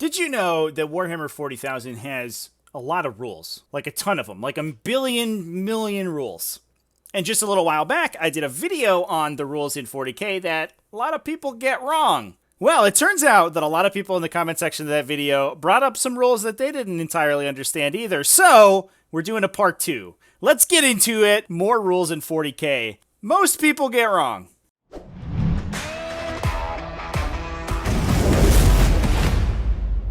Did you know that Warhammer 40,000 has a lot of rules? Like a ton of them, like a billion million rules. And just a little while back, I did a video on the rules in 40k that a lot of people get wrong. Well, it turns out that a lot of people in the comment section of that video brought up some rules that they didn't entirely understand either. So, we're doing a part 2. Let's get into it. More rules in 40k. Most people get wrong.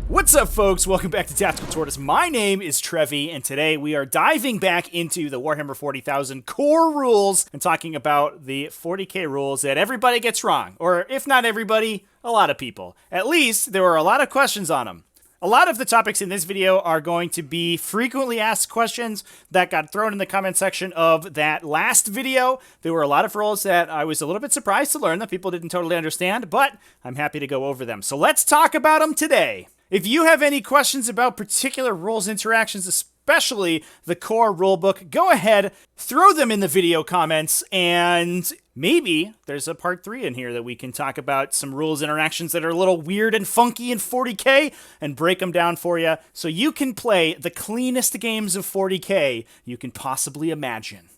What's up, folks? Welcome back to Tactical Tortoise. My name is Trevi, and today we are diving back into the Warhammer 40,000 core rules and talking about the 40k rules that everybody gets wrong. Or if not everybody, a lot of people. At least, there were a lot of questions on them. A lot of the topics in this video are going to be frequently asked questions that got thrown in the comment section of that last video. There were a lot of rules that I was a little bit surprised to learn that people didn't totally understand, but I'm happy to go over them. So let's talk about them today. If you have any questions about particular rules interactions, especially the core rulebook, go ahead, throw them in the video comments, and maybe there's a part 3 in here that we can talk about some rules interactions that are a little weird and funky in 40k and break them down for you so you can play the cleanest games of 40k you can possibly imagine.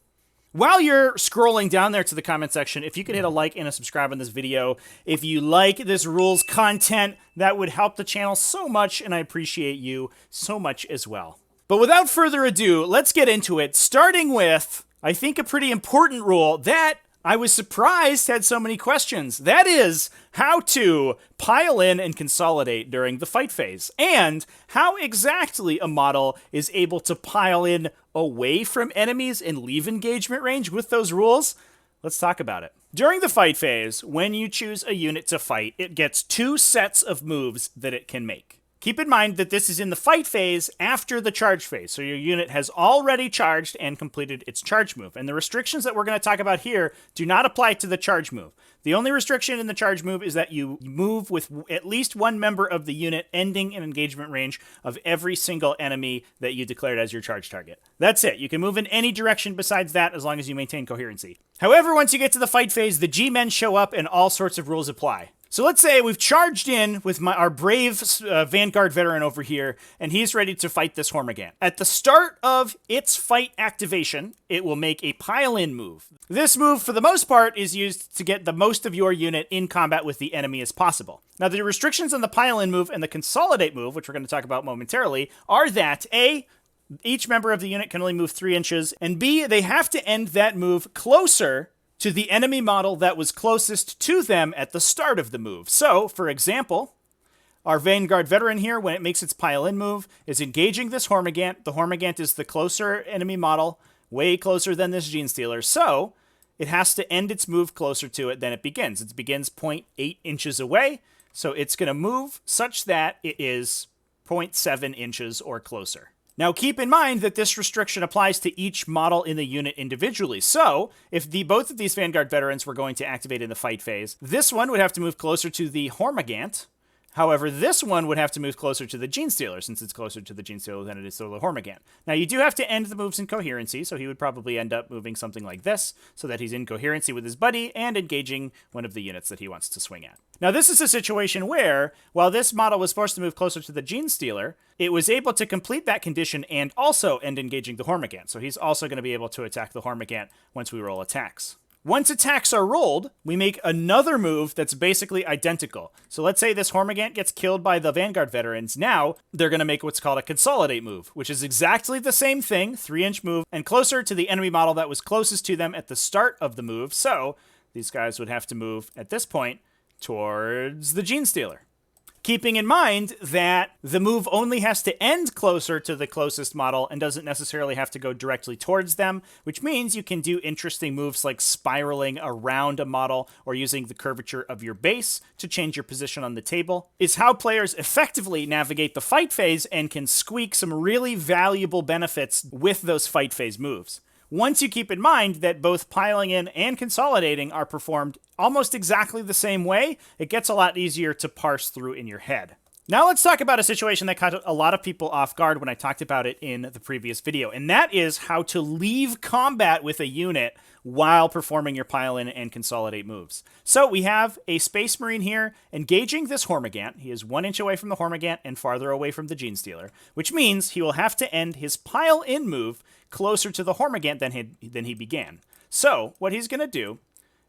While you're scrolling down there to the comment section, if you could hit a like and a subscribe on this video, if you like this rules content, that would help the channel so much, and I appreciate you so much as well. But without further ado, let's get into it, starting with, I think, a pretty important rule that I was surprised had so many questions. That is how to pile in and consolidate during the fight phase, and how exactly a model is able to pile in away from enemies and leave engagement range with those rules. Let's talk about it. During the fight phase, when you choose a unit to fight, it gets 2 sets of moves that it can make. Keep in mind that this is in the fight phase after the charge phase, so your unit has already charged and completed its charge move. And the restrictions that we're going to talk about here do not apply to the charge move. The only restriction in the charge move is that you move with at least one member of the unit ending in engagement range of every single enemy that you declared as your charge target. That's it. You can move in any direction besides that as long as you maintain coherency. However, once you get to the fight phase, the G-men show up and all sorts of rules apply. So let's say we've charged in with our brave Vanguard veteran over here, and he's ready to fight this Hormigant. At the start of its fight activation, it will make a pile-in move. This move, for the most part, is used to get the most of your unit in combat with the enemy as possible. Now, the restrictions on the pile-in move and the consolidate move, which we're going to talk about momentarily, are that A, each member of the unit can only move 3 inches, and B, they have to end that move closer to the enemy model that was closest to them at the start of the move. So, for example, our Vanguard veteran here, when it makes its pile-in move, is engaging this Hormigant. The Hormigant is the closer enemy model, way closer than this Genestealer, so it has to end its move closer to it than it begins. It begins 0.8 inches away, so it's going to move such that it is 0.7 inches or closer. Now, keep in mind that this restriction applies to each model in the unit individually. So, if both of these Vanguard veterans were going to activate in the fight phase, this one would have to move closer to the Hormigant. However, this one would have to move closer to the Genestealer, since it's closer to the Genestealer than it is to the Hormigant. Now, you do have to end the moves in coherency, so he would probably end up moving something like this, so that he's in coherency with his buddy and engaging one of the units that he wants to swing at. Now, this is a situation where, while this model was forced to move closer to the Genestealer, it was able to complete that condition and also end engaging the Hormigant, so he's also going to be able to attack the Hormigant once we roll attacks. Once attacks are rolled, we make another move that's basically identical. So let's say this Hormigant gets killed by the Vanguard veterans. Now, they're going to make what's called a consolidate move, which is exactly the same thing, 3-inch move, and closer to the enemy model that was closest to them at the start of the move. So these guys would have to move, at this point, towards the Genestealer. Keeping in mind that the move only has to end closer to the closest model and doesn't necessarily have to go directly towards them, which means you can do interesting moves like spiraling around a model or using the curvature of your base to change your position on the table, is how players effectively navigate the fight phase and can squeak some really valuable benefits with those fight phase moves. Once you keep in mind that both piling in and consolidating are performed almost exactly the same way, it gets a lot easier to parse through in your head. Now let's talk about a situation that caught a lot of people off guard when I talked about it in the previous video, and that is how to leave combat with a unit while performing your pile in and consolidate moves. So we have a Space Marine here engaging this Hormigant. He is 1 inch away from the Hormigant and farther away from the Genestealer, which means he will have to end his pile in move closer to the Hormigant than he began. So what he's going to do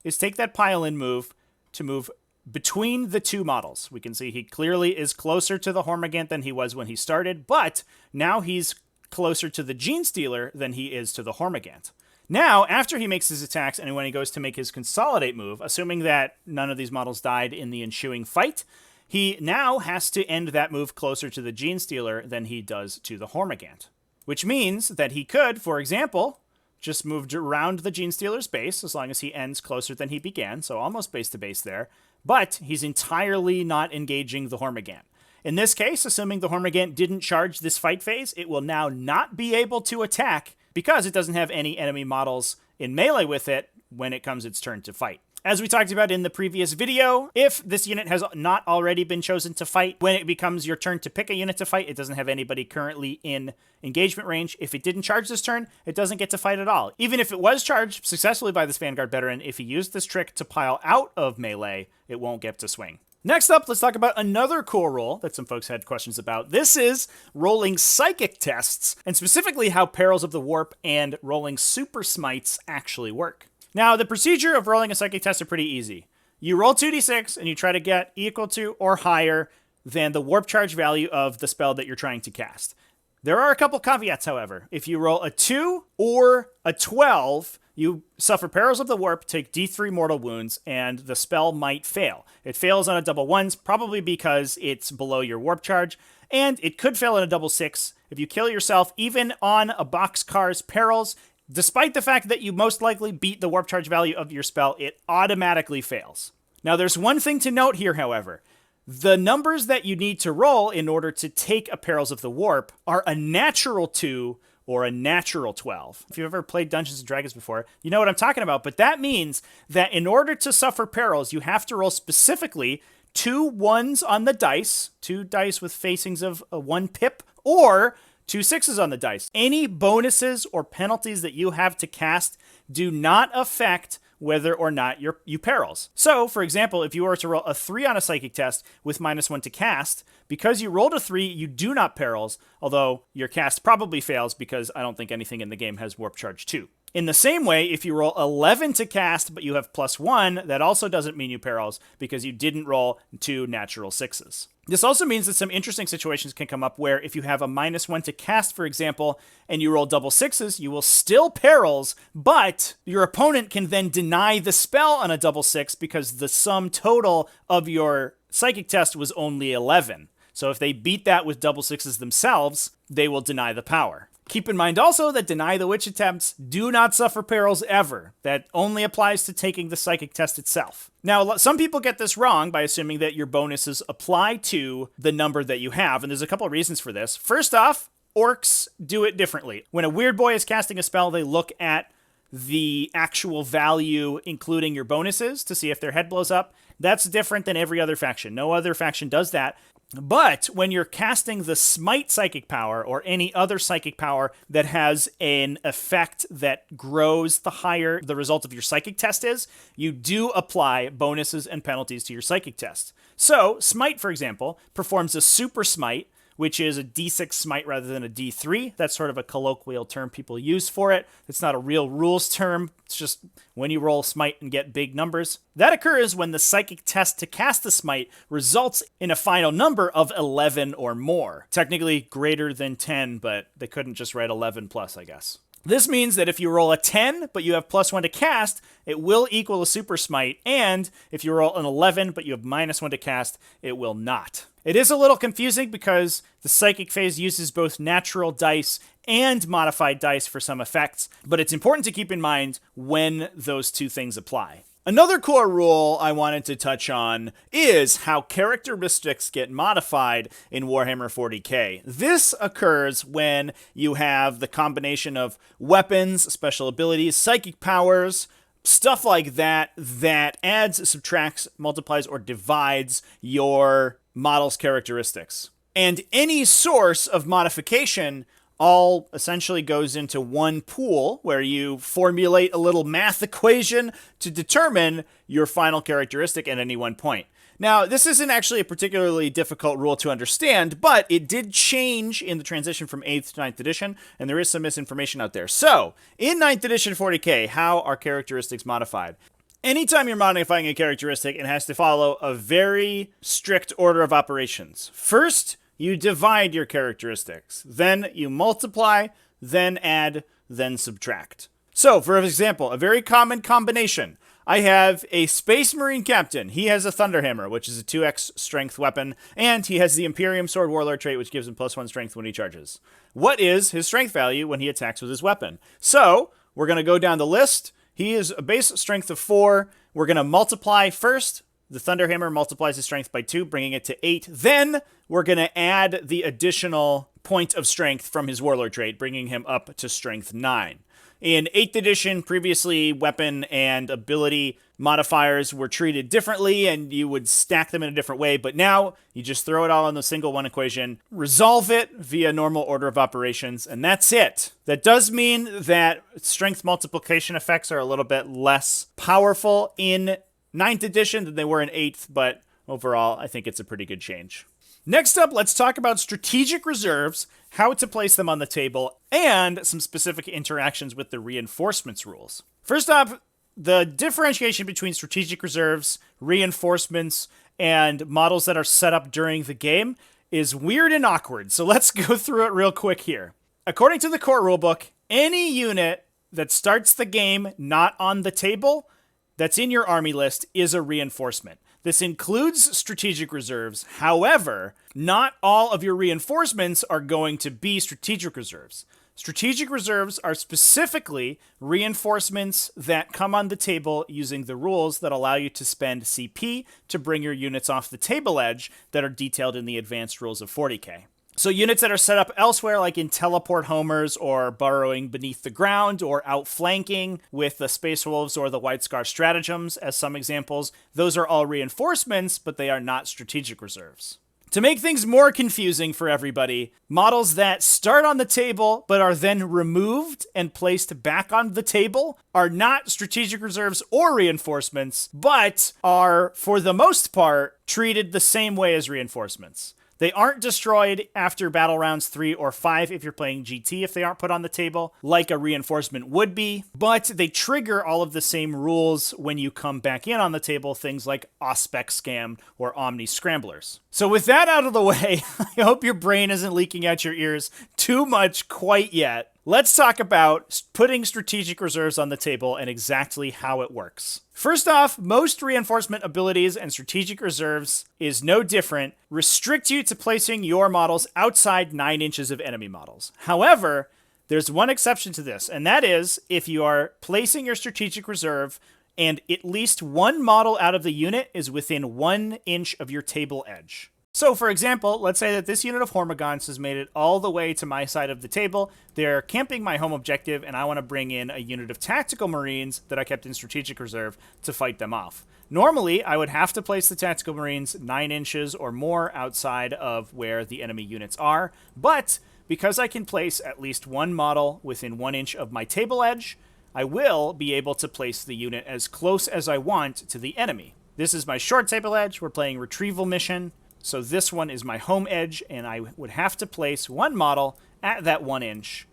is take that pile in move to move between the two models. We can see he clearly is closer to the Hormigant than he was when he started, but now he's closer to the Genestealer than he is to the Hormigant. Now, after he makes his attacks and when he goes to make his consolidate move, assuming that none of these models died in the ensuing fight, he now has to end that move closer to the Genestealer than he does to the Hormigant. Which means that he could, for example, just move around the Genestealer's base as long as he ends closer than he began, so almost base to base there, but he's entirely not engaging the Hormigant. In this case, assuming the Hormigant didn't charge this fight phase, it will now not be able to attack because it doesn't have any enemy models in melee with it when it comes its turn to fight. As we talked about in the previous video, if this unit has not already been chosen to fight, when it becomes your turn to pick a unit to fight, it doesn't have anybody currently in engagement range. If it didn't charge this turn, it doesn't get to fight at all. Even if it was charged successfully by this Vanguard veteran, if he used this trick to pile out of melee, it won't get to swing. Next up, let's talk about another cool rule that some folks had questions about. This is rolling psychic tests, and specifically how Perils of the Warp and rolling super smites actually work. Now, the procedure of rolling a psychic test is pretty easy. You roll 2d6 and you try to get equal to or higher than the warp charge value of the spell that you're trying to cast. There are a couple caveats, however. If you roll a 2 or a 12, you suffer Perils of the Warp, take D3 mortal wounds, and the spell might fail. It fails on a double 1s, probably because it's below your warp charge, and it could fail on a double 6. If you kill yourself, even on a boxcar's Perils, despite the fact that you most likely beat the warp charge value of your spell, it automatically fails. Now, there's one thing to note here, however. The numbers that you need to roll in order to take a Perils of the Warp are a natural 2 or a natural 12. If you've ever played Dungeons & Dragons before, you know what I'm talking about. But that means that in order to suffer Perils, you have to roll specifically 2 1s on the dice, 2 dice with facings of a 1 pip, or 2 6s on the dice. Any bonuses or penalties that you have to cast do not affect whether or not you Perils. So, for example, if you were to roll a 3 on a psychic test with -1 to cast, because you rolled a 3, you do not Perils, although your cast probably fails because I don't think anything in the game has warp charge 2. In the same way, if you roll 11 to cast, but you have +1, that also doesn't mean you Perils because you didn't roll 2 natural 6s. This also means that some interesting situations can come up where if you have a -1 to cast, for example, and you roll double 6s, you will still Perils, but your opponent can then deny the spell on a double 6 because the sum total of your psychic test was only 11. So if they beat that with double 6s themselves, they will deny the power. Keep in mind also that Deny the Witch attempts do not suffer Perils ever. That only applies to taking the psychic test itself. Now, some people get this wrong by assuming that your bonuses apply to the number that you have, and there's a couple of reasons for this. First off, orcs do it differently. When a weird boy is casting a spell, they look at the actual value, including your bonuses, to see if their head blows up. That's different than every other faction. No other faction does that. But when you're casting the Smite psychic power or any other psychic power that has an effect that grows the higher the result of your psychic test is, you do apply bonuses and penalties to your psychic test. So, Smite, for example, performs a Super Smite, which is a D6 smite rather than a D3. That's sort of a colloquial term people use for it. It's not a real rules term. It's just when you roll smite and get big numbers. That occurs when the psychic test to cast the smite results in a final number of 11 or more. Technically greater than 10, but they couldn't just write 11 plus, I guess. This means that if you roll a 10, but you have +1 to cast, it will equal a Super Smite, and if you roll an 11, but you have -1 to cast, it will not. It is a little confusing because the Psychic phase uses both natural dice and modified dice for some effects, but it's important to keep in mind when those two things apply. Another core rule I wanted to touch on is how characteristics get modified in Warhammer 40k. This occurs when you have the combination of weapons, special abilities, psychic powers, stuff like that, that adds, subtracts, multiplies, or divides your model's characteristics. And any source of modification all essentially goes into one pool where you formulate a little math equation to determine your final characteristic at any one point. Now, this isn't actually a particularly difficult rule to understand, but it did change in the transition from 8th to 9th edition, and there is some misinformation out there. So, in 9th edition 40k, how are characteristics modified? Anytime you're modifying a characteristic, it has to follow a very strict order of operations. First, you divide your characteristics. Then you multiply, then add, then subtract. So, for example, a very common combination. I have a Space Marine Captain. He has a Thunderhammer, which is a 2x strength weapon, and he has the Imperium Sword Warlord trait, which gives him +1 strength when he charges. What is his strength value when he attacks with his weapon? So, we're going to go down the list. He is a base strength of 4. We're going to multiply first. The Thunderhammer multiplies his strength by 2, bringing it to 8. Then we're going to add the additional point of strength from his Warlord trait, bringing him up to strength 9. In 8th edition, previously weapon and ability modifiers were treated differently and you would stack them in a different way, but now you just throw it all in the single one equation, resolve it via normal order of operations, and that's it. That does mean that strength multiplication effects are a little bit less powerful in 9th edition than they were in 8th, but overall, I think it's a pretty good change. Next up, let's talk about strategic reserves, how to place them on the table, and some specific interactions with the reinforcements rules. First up, the differentiation between strategic reserves, reinforcements, and models that are set up during the game is weird and awkward, so let's go through it real quick here. According to the core rulebook, any unit that starts the game not on the table that's in your army list is a reinforcement. This includes strategic reserves. However, not all of your reinforcements are going to be strategic reserves. Strategic reserves are specifically reinforcements that come on the table using the rules that allow you to spend CP to bring your units off the table edge that are detailed in the advanced rules of 40k. So units that are set up elsewhere, like in teleport homers or burrowing beneath the ground or outflanking with the Space Wolves or the White Scar stratagems as some examples, those are all reinforcements, but they are not strategic reserves. To make things more confusing for everybody, models that start on the table but are then removed and placed back on the table are not strategic reserves or reinforcements, but are, for the most part, treated the same way as reinforcements. They aren't destroyed after battle rounds 3 or 5 if you're playing GT if they aren't put on the table, like a reinforcement would be, but they trigger all of the same rules when you come back in on the table, things like Auspec Scam or Omni Scramblers. So with that out of the way, I hope your brain isn't leaking out your ears too much quite yet. Let's talk about putting strategic reserves on the table and exactly how it works. First off, most reinforcement abilities and strategic reserves is no different, restrict you to placing your models outside 9 inches of enemy models. However, there's one exception to this, and that is if you are placing your strategic reserve and at least one model out of the unit is within 1 inch of your table edge. So, for example, let's say that this unit of Hormagaunts has made it all the way to my side of the table. They're camping my home objective, and I want to bring in a unit of Tactical Marines that I kept in Strategic Reserve to fight them off. Normally, I would have to place the Tactical Marines 9 inches or more outside of where the enemy units are, but because I can place at least one model within 1 inch of my table edge, I will be able to place the unit as close as I want to the enemy. This is my short table edge. We're playing Retrieval Mission. So this one is my home edge, and I would have to place one model at that 1 inch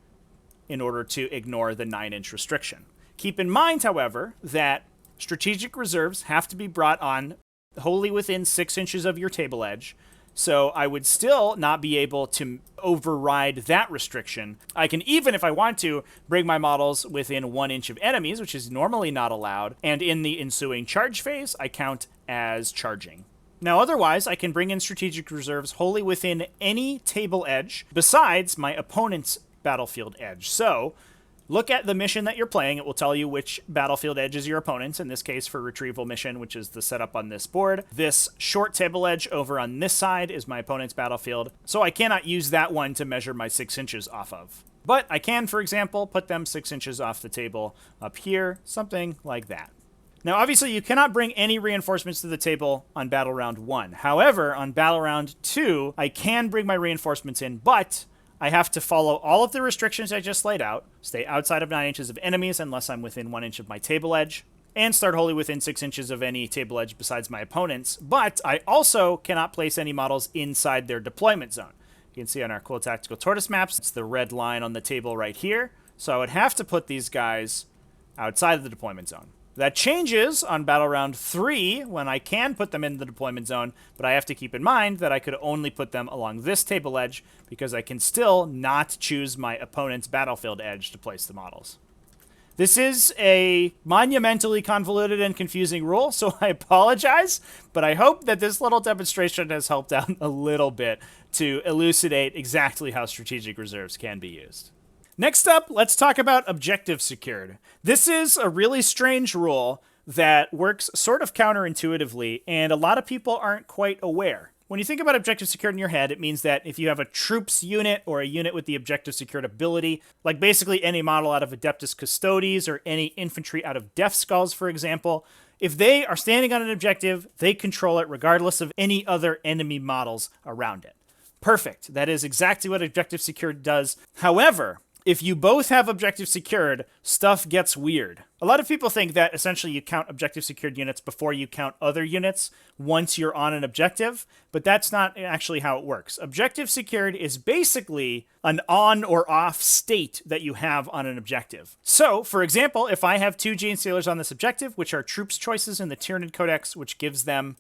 in order to ignore the 9 inch restriction. Keep in mind, however, that strategic reserves have to be brought on wholly within 6 inches of your table edge, so I would still not be able to override that restriction. I can, even if I want to, bring my models within 1 inch of enemies, which is normally not allowed, and in the ensuing charge phase, I count as charging. Now, otherwise, I can bring in strategic reserves wholly within any table edge besides my opponent's battlefield edge. So, look at the mission that you're playing. It will tell you which battlefield edge is your opponent's, in this case for Retrieval Mission, which is the setup on this board. This short table edge over on this side is my opponent's battlefield, so I cannot use that one to measure my 6 inches off of. But I can, for example, put them 6 inches off the table up here, something like that. Now, obviously, you cannot bring any reinforcements to the table on Battle Round 1. However, on Battle Round 2, I can bring my reinforcements in, but I have to follow all of the restrictions I just laid out, stay outside of 9 inches of enemies unless I'm within 1 inch of my table edge, and start wholly within 6 inches of any table edge besides my opponent's, but I also cannot place any models inside their deployment zone. You can see on our cool Tactical Tortoise maps, it's the red line on the table right here, so I would have to put these guys outside of the deployment zone. That changes on Battle Round 3 when I can put them in the deployment zone, but I have to keep in mind that I could only put them along this table edge because I can still not choose my opponent's battlefield edge to place the models. This is a monumentally convoluted and confusing rule, so I apologize, but I hope that this little demonstration has helped out a little bit to elucidate exactly how strategic reserves can be used. Next up, let's talk about objective secured. This is a really strange rule that works sort of counterintuitively, and a lot of people aren't quite aware. When you think about objective secured in your head, it means that if you have a troops unit or a unit with the objective secured ability, like basically any model out of Adeptus Custodes or any infantry out of Death Skulls, for example, if they are standing on an objective, they control it regardless of any other enemy models around it. Perfect. That is exactly what objective secured does. However, if you both have objective secured, stuff gets weird. A lot of people think that essentially you count objective secured units before you count other units once you're on an objective, but that's not actually how it works. Objective secured is basically an on or off state that you have on an objective. So, for example, if I have 2 Genestealers on this objective, which are troops choices in the Tyranid Codex, which gives them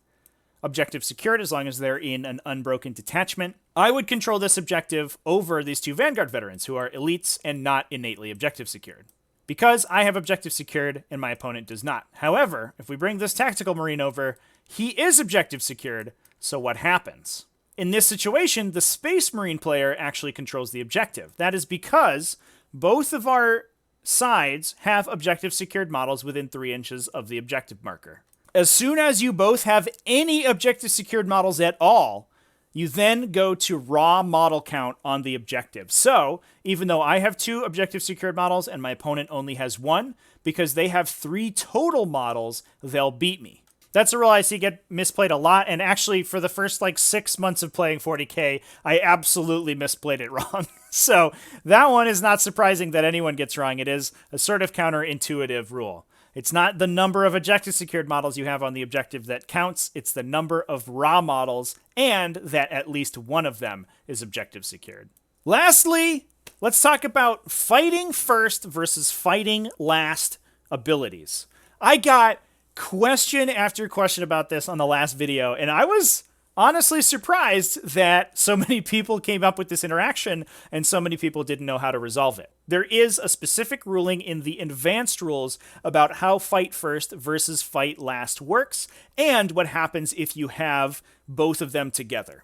objective secured as long as they're in an unbroken detachment, I would control this objective over these 2 Vanguard veterans who are elites and not innately objective secured, because I have objective secured and my opponent does not. However, if we bring this Tactical Marine over, he is objective secured, so what happens? In this situation, the Space Marine player actually controls the objective. That is because both of our sides have objective secured models within 3 inches of the objective marker. As soon as you both have any objective secured models at all, you then go to raw model count on the objective. So, even though I have 2 objective secured models and my opponent only has 1, because they have 3 total models, they'll beat me. That's a rule I see get misplayed a lot, and actually for the first 6 months of playing 40k, I absolutely misplayed it wrong. So that one is not surprising that anyone gets wrong. It is a sort of counterintuitive rule. It's not the number of objective secured models you have on the objective that counts, it's the number of raw models, and that at least one of them is objective secured. Lastly, let's talk about fighting first versus fighting last abilities. I got question after question about this on the last video, and I was honestly surprised that so many people came up with this interaction and so many people didn't know how to resolve it. There is a specific ruling in the advanced rules about how fight first versus fight last works and what happens if you have both of them together.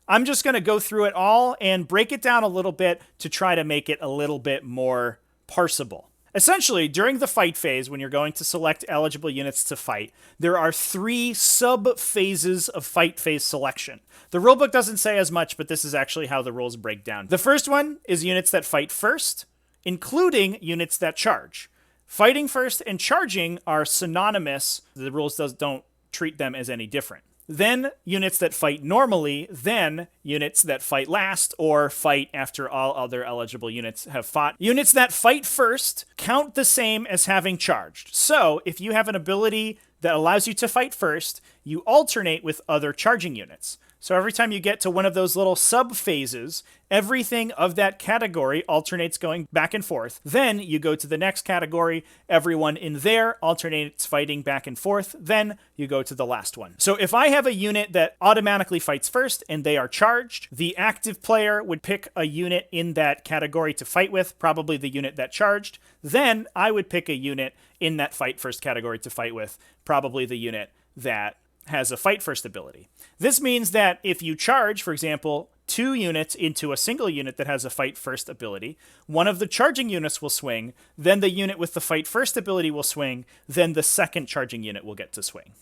I'm just going to go through it all and break it down a little bit to try to make it a little bit more parsable. Essentially, during the fight phase, when you're going to select eligible units to fight, there are 3 sub-phases of fight phase selection. The rulebook doesn't say as much, but this is actually how the rules break down. The first one is units that fight first, including units that charge. Fighting first and charging are synonymous. The rules don't treat them as any different. Then units that fight normally, then units that fight last or fight after all other eligible units have fought. Units that fight first count the same as having charged. So if you have an ability that allows you to fight first, you alternate with other charging units. So every time you get to one of those little sub-phases, everything of that category alternates going back and forth. Then you go to the next category, everyone in there alternates fighting back and forth. Then you go to the last one. So if I have a unit that automatically fights first and they are charged, the active player would pick a unit in that category to fight with, probably the unit that charged. Then I would pick a unit in that fight first category to fight with, probably the unit that has a fight first ability. This means that if you charge, for example, 2 units into a single unit that has a fight first ability, one of the charging units will swing, then the unit with the fight first ability will swing, then the second charging unit will get to swing.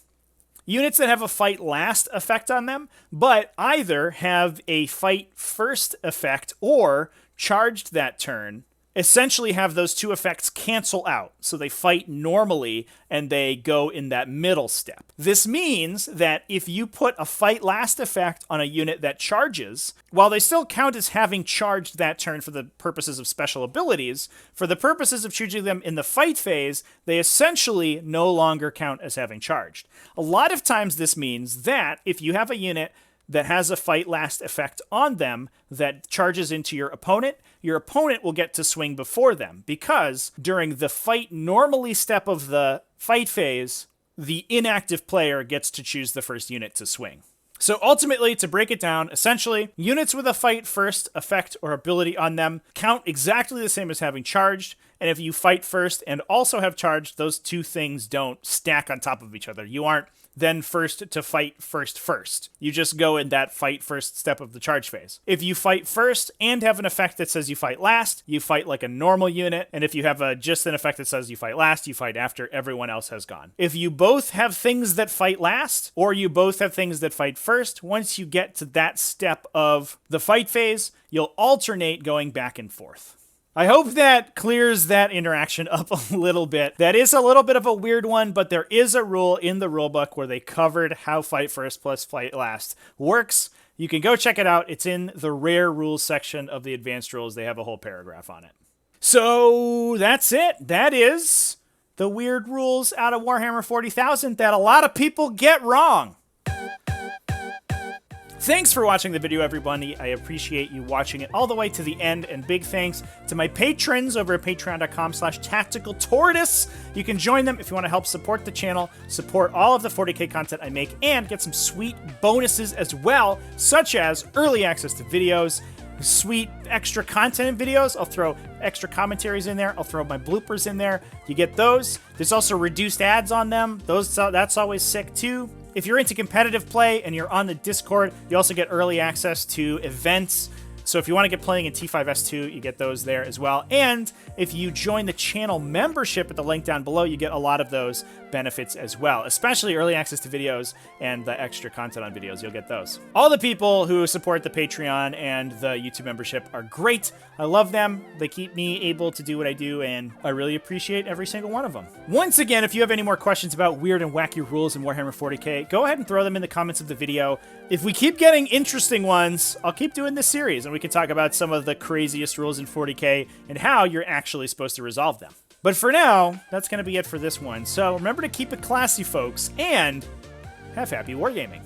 Units that have a fight last effect on them, but either have a fight first effect or charged that turn, essentially have those two effects cancel out. So they fight normally and they go in that middle step. This means that if you put a fight last effect on a unit that charges, while they still count as having charged that turn for the purposes of special abilities, for the purposes of choosing them in the fight phase, they essentially no longer count as having charged. A lot of times this means that if you have a unit that has a fight last effect on them that charges into your opponent will get to swing before them, because during the fight normally step of the fight phase, the inactive player gets to choose the first unit to swing. So ultimately, to break it down, essentially, units with a fight first effect or ability on them count exactly the same as having charged, and if you fight first and also have charged, those two things don't stack on top of each other. You aren't then first to fight first. You just go in that fight first step of the charge phase. If you fight first and have an effect that says you fight last, you fight like a normal unit, and if you have just an effect that says you fight last, you fight after everyone else has gone. If you both have things that fight last, or you both have things that fight first, once you get to that step of the fight phase, you'll alternate going back and forth. I hope that clears that interaction up a little bit. That is a little bit of a weird one, but there is a rule in the rulebook where they covered how fight first plus fight last works. You can go check it out. It's in the rare rules section of the advanced rules. They have a whole paragraph on it. So that's it. That is the weird rules out of Warhammer 40,000 that a lot of people get wrong. Thanks for watching the video, everybody. I appreciate you watching it all the way to the end, and big thanks to my patrons over at patreon.com/TacticalTortoise. You can join them if you want to help support the channel, support all of the 40k content I make, and get some sweet bonuses as well, such as early access to videos, sweet extra content in videos. I'll throw extra commentaries in there. I'll throw my bloopers in there. You get those. There's also reduced ads on them. That's always sick too. If you're into competitive play and you're on the Discord, you also get early access to events. So if you want to get playing in T5S2, you get those there as well. And if you join the channel membership at the link down below, you get a lot of those benefits as well, especially early access to videos and the extra content on videos. You'll get those. All the people who support the Patreon and the YouTube membership are great. I love them. They keep me able to do what I do, and I really appreciate every single one of them. Once again, if you have any more questions about weird and wacky rules in Warhammer 40k, go ahead and throw them in the comments of the video. If we keep getting interesting ones, I'll keep doing this series, and we can talk about some of the craziest rules in 40k and how you're actually supposed to resolve them. But for now, that's going to be it for this one. So remember to keep it classy, folks, and have happy wargaming.